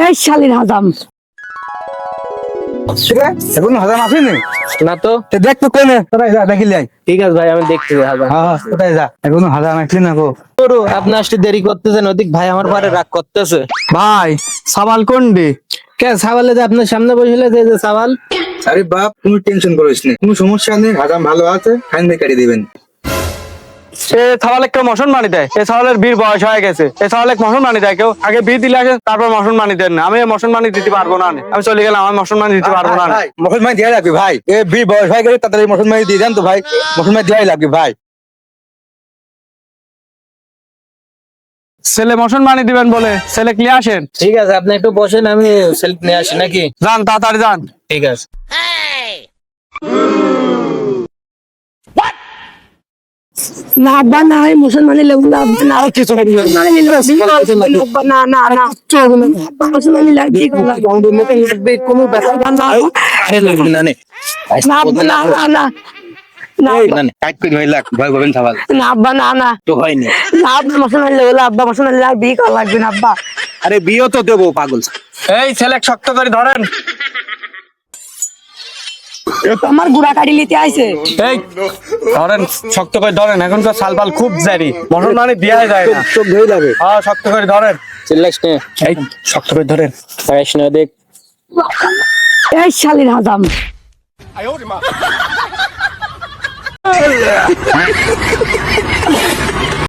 এই শালির হাজাম। এখন হাজাম আসেনি না তো। দেখ তো কোনে কোথায় যা দেখিলি আই। ঠিক আছে ভাই, আমি দেখছি হাজার। হ্যাঁ কোথায় যা এখন হাজাম আসলি না গো। আপনি আসতে দেরি করতেছেন, ওদিক ভাই আমার পরে রাগ করতেছে। ভাই সাবাল কোন দে কে সাবালে যে আপনার সামনে বসলে যে সাবাল? আরে বাপ তুমি টেনশন করিস না, কোনো সমস্যা নেই, হাজাম ভালো আছে, ফাইন দিয়ে কাটিয়ে দিবেন। এ ছাওয়ালে কেউ মশন মানি দেয়, এ ছাওয়ালের বীর বয়স হয়ে গেছে, এ ছাওয়ালে মশন মানি দেয় কেউ, আগে বীর দিলে আগে তারপর মশন মানি দেন না। আমি মশন মানি দিতে পারবো না, আমি চলে গেলাম, আমি মশন মানি দিতে পারবো না। মশন মাই দিয়ে রাখবি ভাই, এ বীর বয়স হয়ে গেলে তাড়াতাড়ি মশন মাই দিয়ে দেন তো ভাই, মশন মাই দেওয়াই লাগবে ভাই। ছেলে মশন মানি দিবেন বলে ছেলে ক্লিয়ে আসেন। ঠিক আছে, আপনি একটু বসেন, আমি সেলফ নিয়ে আসি নাকি? যান তাড়াতাড়ি যান। ঠিক আছে। না আব্বা না, আমি মুসলমানি লেবু না আব্বা না। কিছু না না না আব্বা মুসলমানি লাগবে কোনো ব্যাপার না না। না আব্বা না না না না কাট করে ভাই লাগ ভয় পাবেন সাবাল না আব্বা না না তো হয়নি। না আব্বা মুসলমানি লেবু আব্বা মুসলমানি লাগবে করা লাগবে না আব্বা। আরে বিয়ে তো দেবো পাগল। এই ছেলে শক্ত করে ধরেন। আমার গুড়া কাটি লিতে আইছে। এই ধরেন, শক্ত করে ধরেন, এখনকার সালপাল খুব জারি, মশন মানি দেওয়া যায় না। চোখ ধরে যাবে। হ্যাঁ শক্ত করে ধরেন। চিল্লাস নে, এই শক্ত করে ধরেন। আইস না দেখ। এই শালির হাজাম।